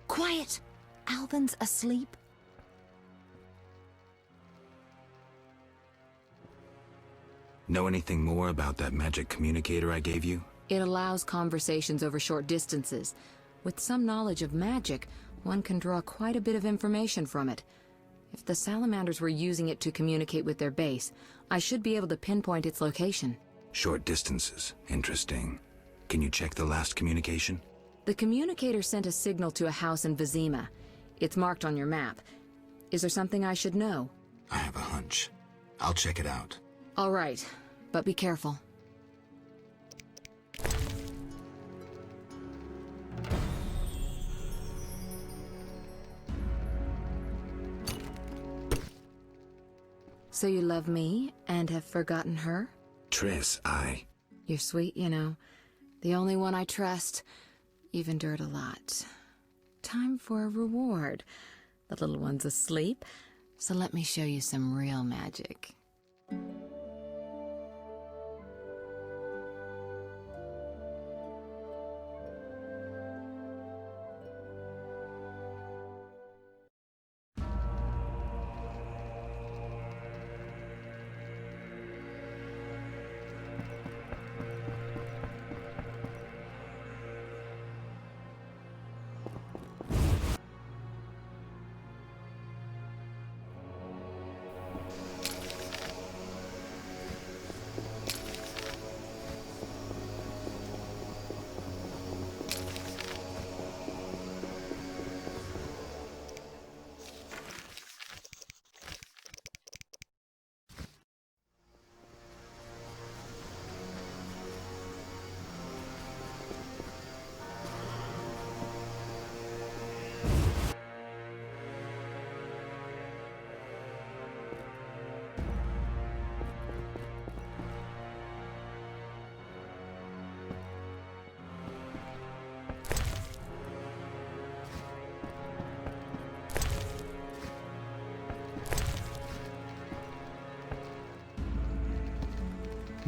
Quiet! Alvin's asleep. Know anything more about that magic communicator I gave you? It allows conversations over short distances. With some knowledge of magic, one can draw quite a bit of information from it. If the salamanders were using it to communicate with their base, I should be able to pinpoint its location. Short distances. Interesting. Can you check the last communication? The communicator sent a signal to a house in Vizima. It's marked on your map. Is there something I should know? I have a hunch. I'll check it out. All right, but be careful. So you love me and have forgotten her? Triss, You're sweet, you know. The only one I trust. You've endured a lot. Time for a reward. The little one's asleep, so let me show you some real magic.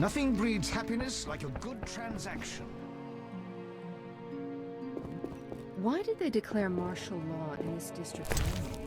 Nothing breeds happiness like a good transaction. Why did they declare martial law in this district only?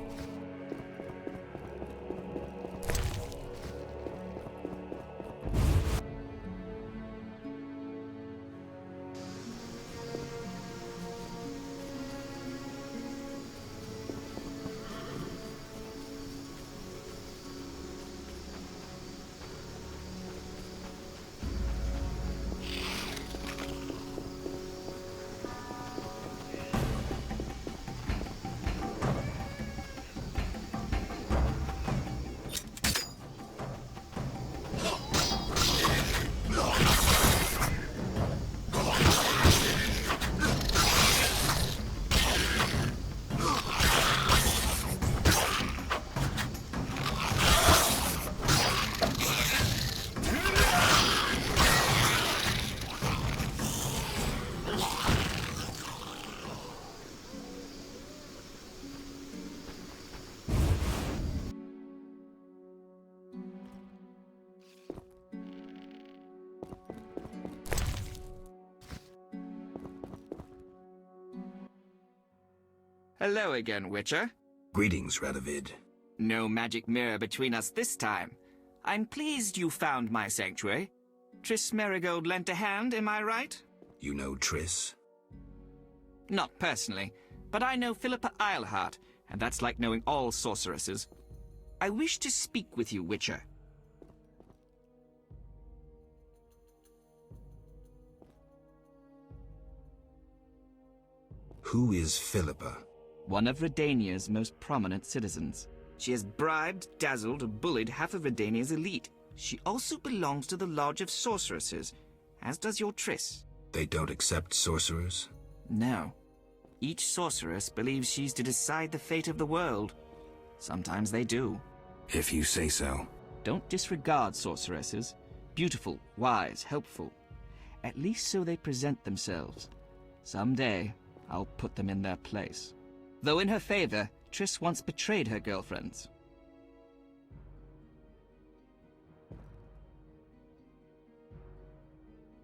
Hello again, Witcher. Greetings, Radovid. No magic mirror between us this time. I'm pleased you found my sanctuary. Triss Merigold lent a hand, am I right? You know Triss? Not personally, but I know Philippa Eilhart, and that's like knowing all sorceresses. I wish to speak with you, Witcher. Who is Philippa? One of Redania's most prominent citizens. She has bribed, dazzled, or bullied half of Redania's elite. She also belongs to the Lodge of Sorceresses, as does your Triss. They don't accept sorcerers? No. Each sorceress believes she's to decide the fate of the world. Sometimes they do. If you say so. Don't disregard sorceresses. Beautiful, wise, helpful. At least so they present themselves. Someday, I'll put them in their place. Though in her favor, Triss once betrayed her girlfriends.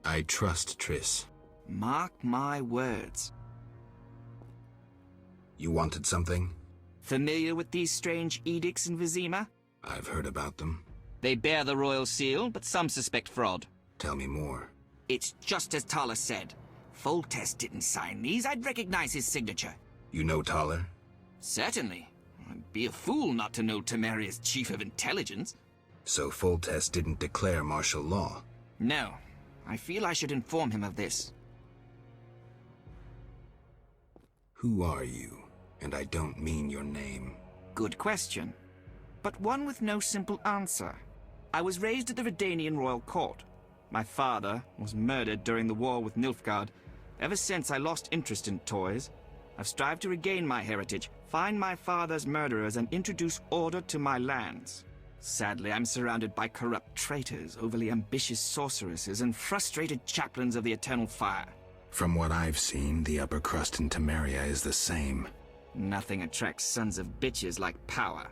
I trust Triss. Mark my words. You wanted something? Familiar with these strange edicts in Vizima? I've heard about them. They bear the royal seal, but some suspect fraud. Tell me more. It's just as Tala said. Foltest didn't sign these. I'd recognize his signature. You know Taller? Certainly. I'd be a fool not to know Temeria's chief of intelligence. So Foltest didn't declare martial law? No. I feel I should inform him of this. Who are you? And I don't mean your name. Good question. But one with no simple answer. I was raised at the Redanian royal court. My father was murdered during the war with Nilfgaard. Ever since I lost interest in toys, I've strived to regain my heritage, find my father's murderers, and introduce order to my lands. Sadly, I'm surrounded by corrupt traitors, overly ambitious sorceresses, and frustrated chaplains of the Eternal Fire. From what I've seen, the upper crust in Temeria is the same. Nothing attracts sons of bitches like power.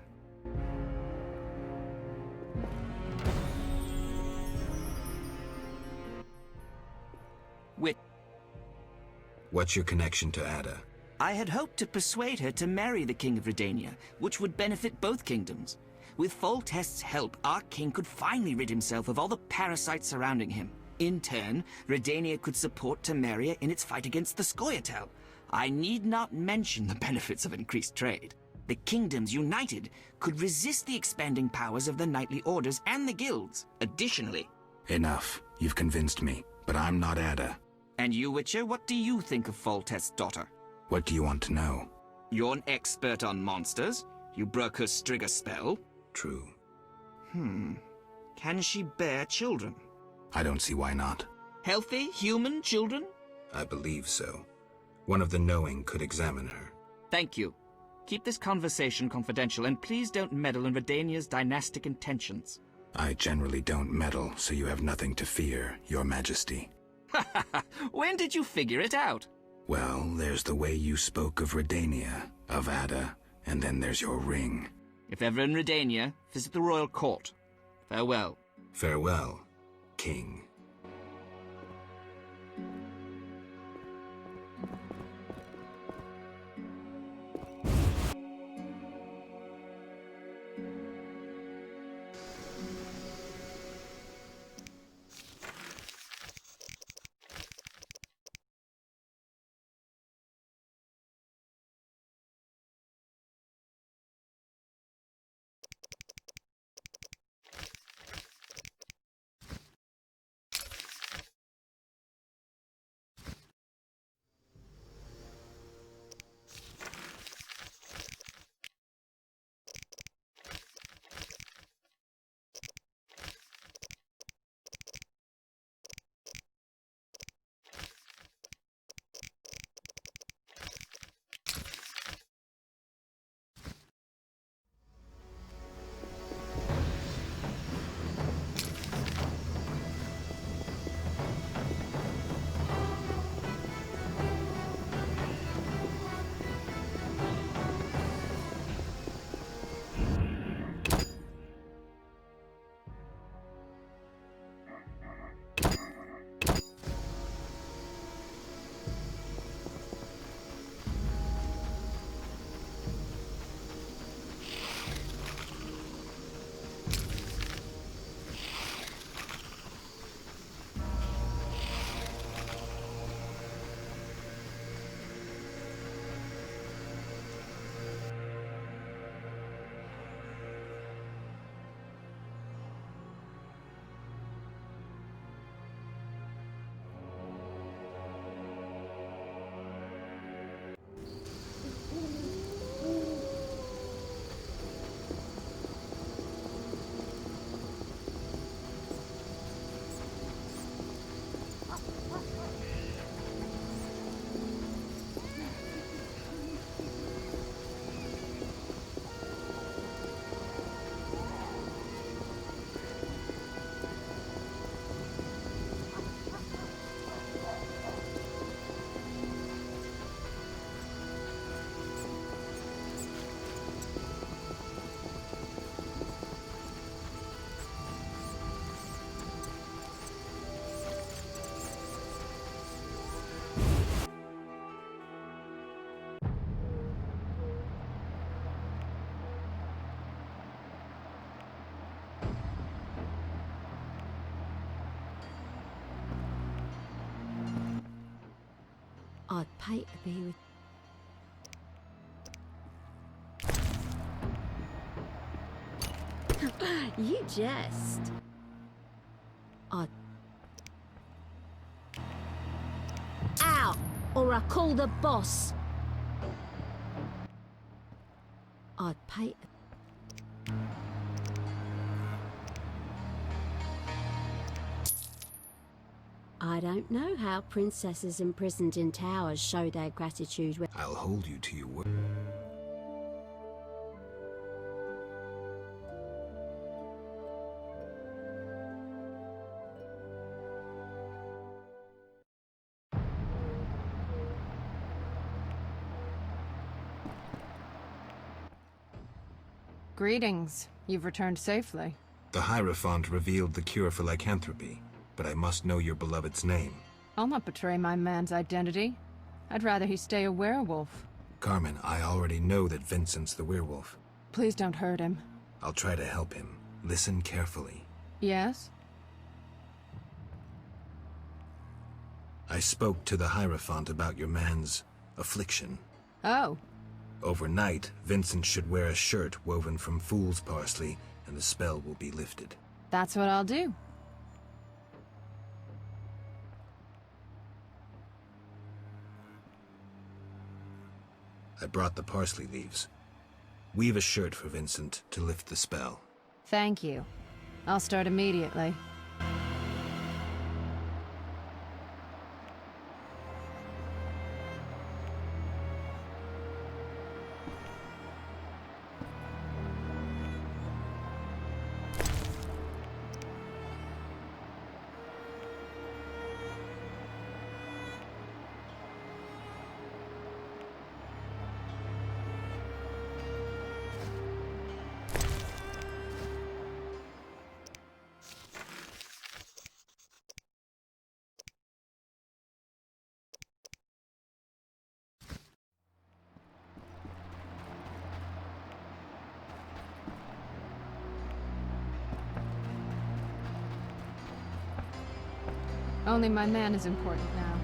What's your connection to Ada? I had hoped to persuade her to marry the King of Redania, which would benefit both kingdoms. With Foltest's help, our king could finally rid himself of all the parasites surrounding him. In turn, Redania could support Temeria in its fight against the Scoia'tael. I need not mention the benefits of increased trade. The kingdoms united could resist the expanding powers of the knightly orders and the guilds. Additionally... Enough. You've convinced me. But I'm not Ada. And you, Witcher, what do you think of Foltest's daughter? What do you want to know? You're an expert on monsters. You broke her Striga spell. True. Can she bear children? I don't see why not. Healthy, human children? I believe so. One of the knowing could examine her. Thank you. Keep this conversation confidential, and please don't meddle in Redania's dynastic intentions. I generally don't meddle, so you have nothing to fear, Your Majesty. When did you figure it out? Well, there's the way you spoke of Redania, of Ada, and then there's your ring. If ever in Redania, visit the royal court. Farewell. Farewell, King. I'd pay to be with... You jest. I'd... Out, or I call the boss. I'd pay... I don't know how princesses imprisoned in towers show their gratitude when... I'll hold you to your word. Greetings. You've returned safely. The Hierophant revealed the cure for lycanthropy, but I must know your beloved's name. I'll not betray my man's identity. I'd rather he stay a werewolf. Carmen, I already know that Vincent's the werewolf. Please don't hurt him. I'll try to help him. Listen carefully. Yes? I spoke to the Hierophant about your man's affliction. Oh. Overnight, Vincent should wear a shirt woven from fool's parsley, and the spell will be lifted. That's what I'll do. I brought the parsley leaves. Weave a shirt for Vincent to lift the spell. Thank you. I'll start immediately. Only my man is important now.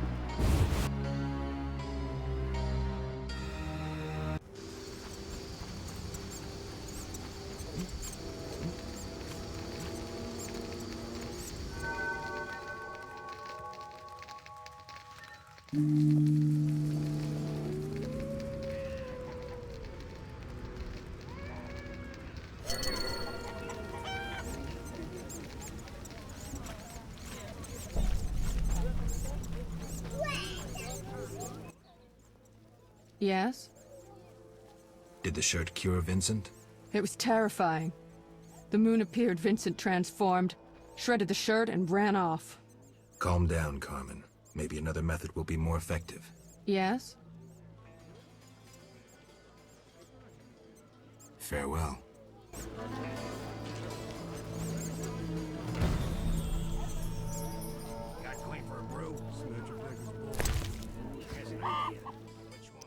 Yes? Did the shirt cure Vincent? It was terrifying. The moon appeared, Vincent transformed, shredded the shirt, and ran off. Calm down, Carmen. Maybe another method will be more effective. Yes? Farewell. Got claim for a brew. Snatch your deck is bull. Has an idea. Which one?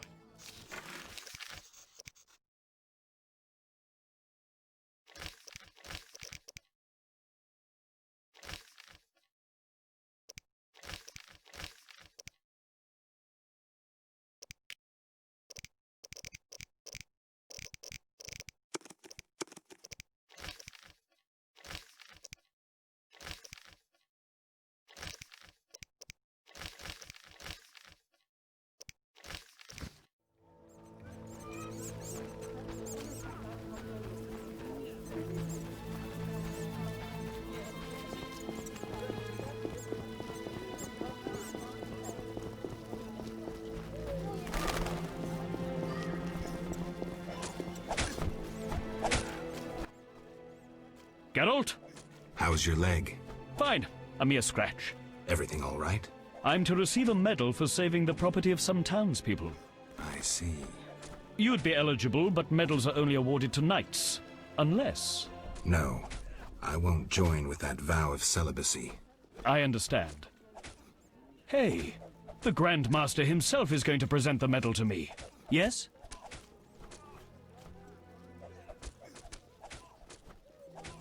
Geralt? How's your leg? Fine. A mere scratch. Everything all right? I'm to receive a medal for saving the property of some townspeople. I see. You'd be eligible, but medals are only awarded to knights. Unless... No. I won't join with that vow of celibacy. I understand. Hey, the Grand Master himself is going to present the medal to me. Yes?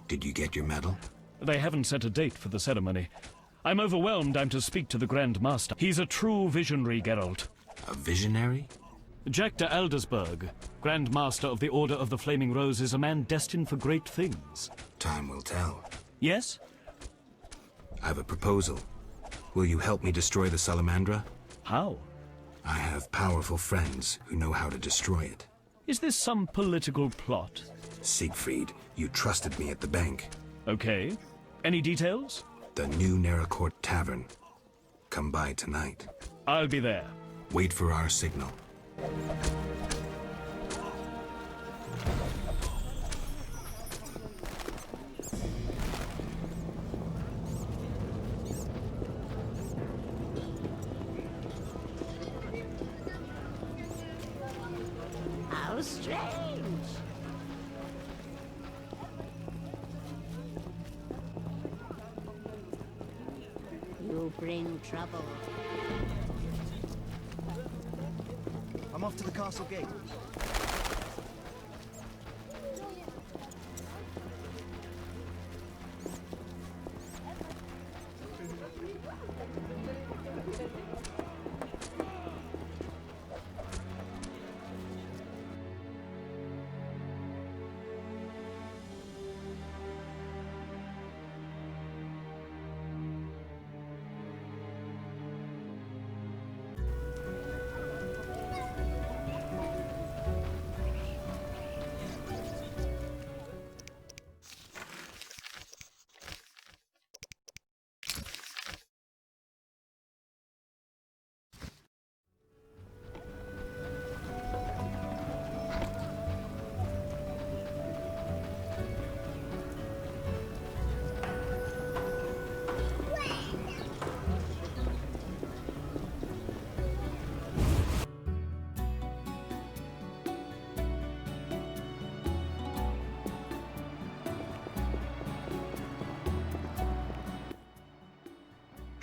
Did you get your medal? They haven't set a date for the ceremony. I'm overwhelmed I'm to speak to the Grand Master. He's a true visionary, Geralt. A visionary? Jack de Aldersberg, Grand Master of the Order of the Flaming Rose, is a man destined for great things. Time will tell. Yes? I have a proposal. Will you help me destroy the Salamandra? How? I have powerful friends who know how to destroy it. Is this some political plot? Siegfried, you trusted me at the bank. Okay. Any details? The new Naracourt Tavern. Come by tonight. I'll be there. Wait for our signal. How strange. You bring trouble. I'm off to the castle gate.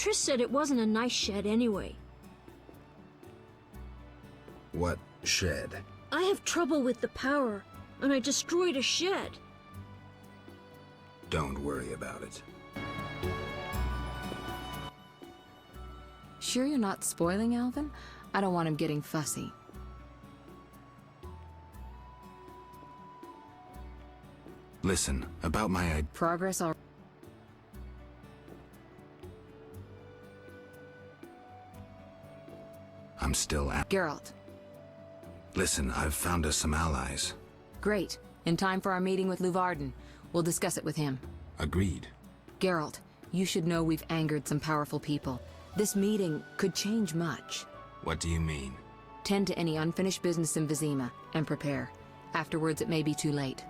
Triss said it wasn't a nice shed anyway. What shed? I have trouble with the power, and I destroyed a shed. Don't worry about it. Sure you're not spoiling Alvin? I don't want him getting fussy. Listen, about my Progress all... I'm still at... Geralt. Listen, I've found us some allies. Great. In time for our meeting with Luvarden. We'll discuss it with him. Agreed. Geralt, you should know we've angered some powerful people. This meeting could change much. What do you mean? Tend to any unfinished business in Vizima, and prepare. Afterwards, it may be too late.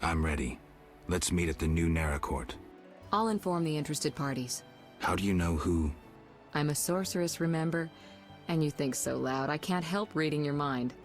I'm ready. Let's meet at the new Naracourt. I'll inform the interested parties. How do you know who? I'm a sorceress, remember? And you think so loud, I can't help reading your mind.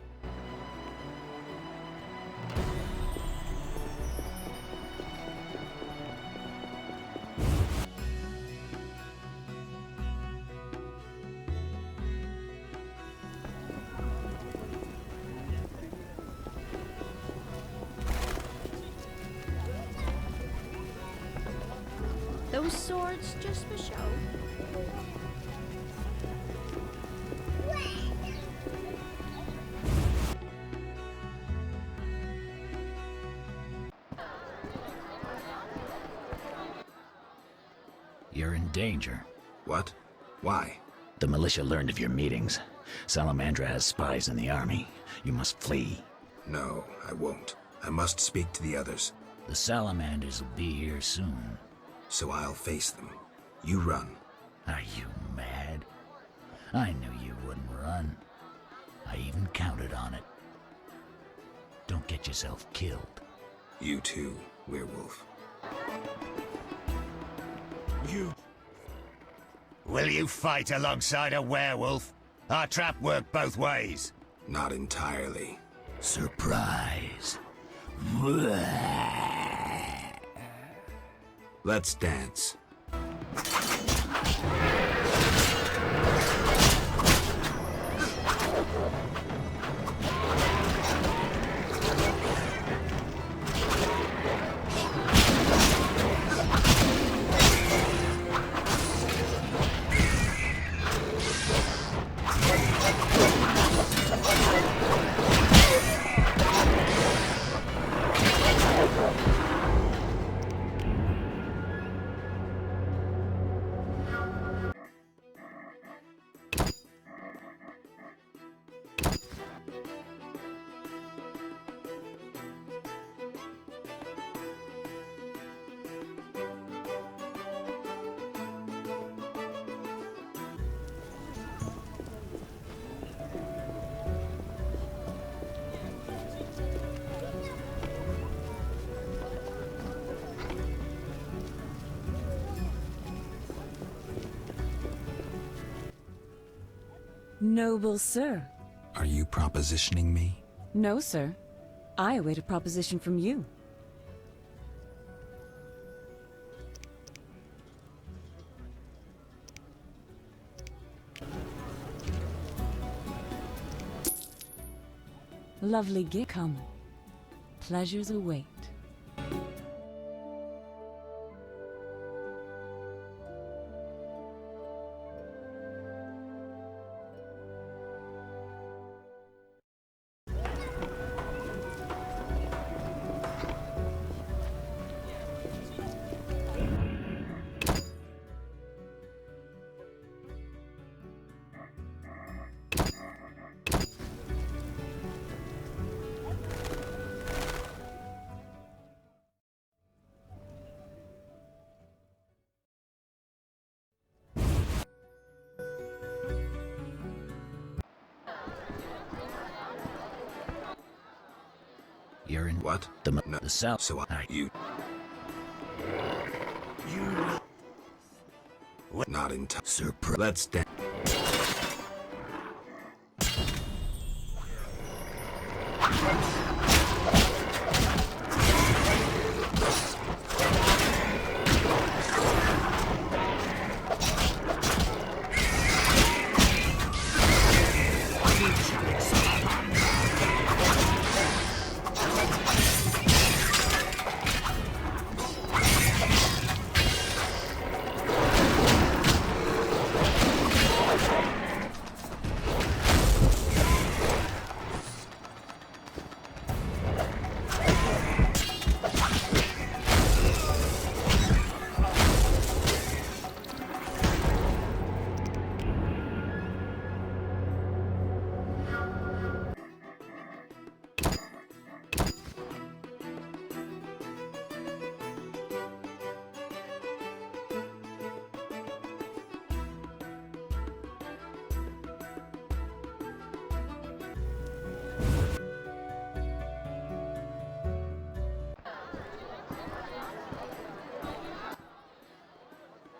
Those swords just for show. You're in danger. What? Why? The militia learned of your meetings. Salamandra has spies in the army. You must flee. No, I won't. I must speak to the others. The Salamanders will be here soon. So I'll face them. You run. Are you mad? I knew you wouldn't run. I even counted on it. Don't get yourself killed. You too, werewolf. Will you fight alongside a werewolf? Our trap worked both ways. Not entirely. Surprise. Let's dance. Noble sir. Are you propositioning me? No, sir. I await a proposition from you. Lovely gift. Come. Pleasures await. You're in What? the south. So you... Not in time. Surprise. Let's dance.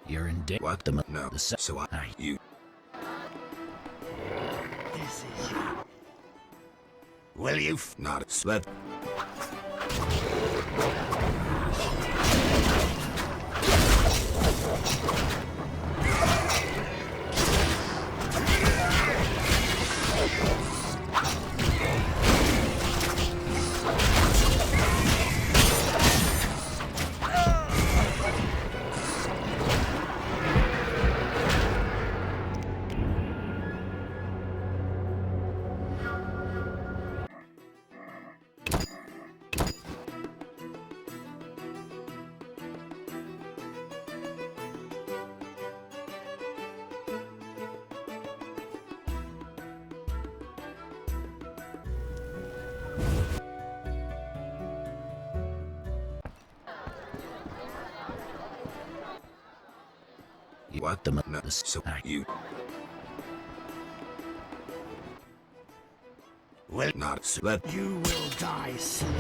You're in What? No. So you... This is you. Will you Not... Let... What? No. So you... will Not... Let... You will die soon.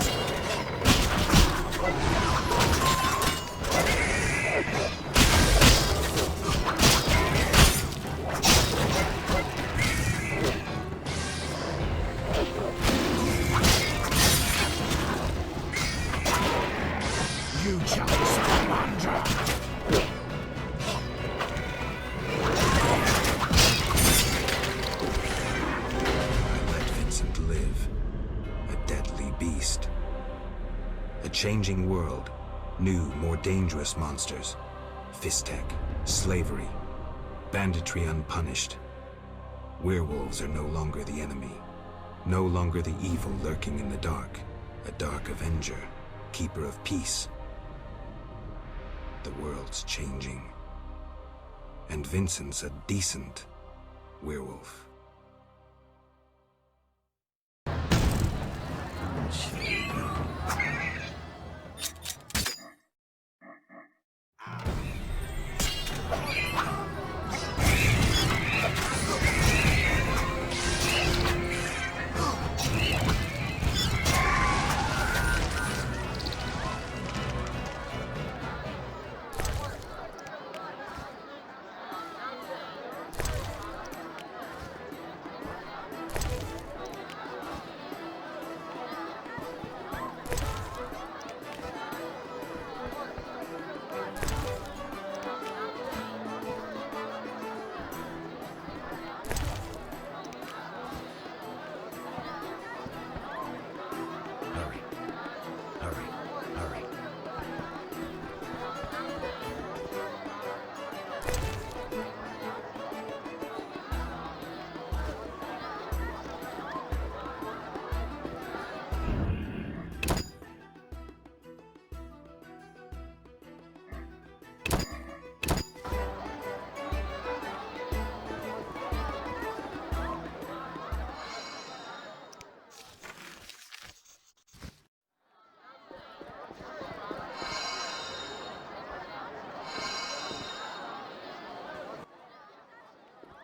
You chose Commander. Beast. A changing world. New, more dangerous monsters. Fistek. Slavery. Banditry unpunished. Werewolves are no longer the enemy. No longer the evil lurking in the dark. A dark avenger. Keeper of peace. The world's changing. And Vincent's a decent werewolf.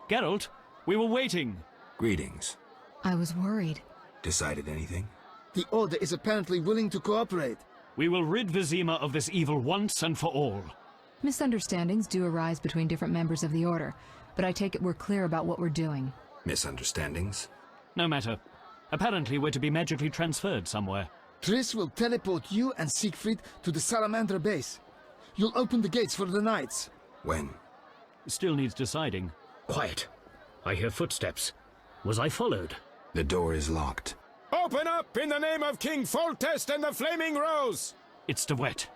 Geralt, we were waiting. Greetings. I was worried. Decided anything? The Order is apparently willing to cooperate. We will rid Vizima of this evil once and for all. Misunderstandings do arise between different members of the Order, but I take it we're clear about what we're doing. Misunderstandings? No matter. Apparently we're to be magically transferred somewhere. Triss will teleport you and Siegfried to the Salamander base. You'll open the gates for the knights. When? Still needs deciding. Quiet. I hear footsteps. Was I followed? The door is locked. Open up in the name of King Foltest and the Flaming Rose! It's De Wet.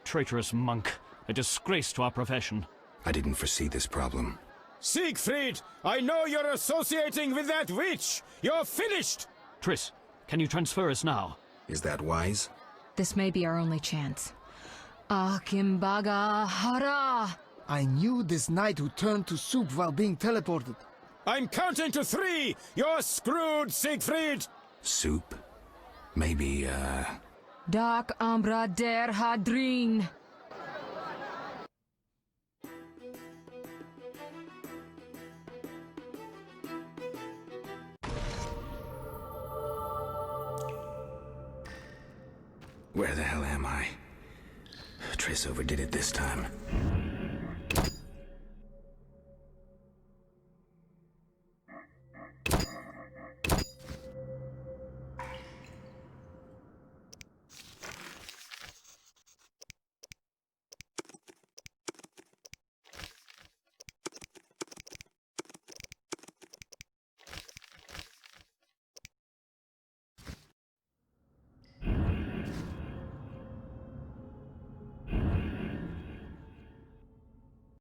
Traitorous monk. A disgrace to our profession. I didn't foresee this problem. Siegfried, I know you're associating with that witch! You're finished! Triss, can you transfer us now? Is that wise? This may be our only chance. Akimbaga Hara! I knew this knight who turned to soup while being teleported. I'm counting to 3! You're screwed, Siegfried! Soup? Maybe, Dark Ambra der Hadrin! Where the hell am I? Triss overdid it this time.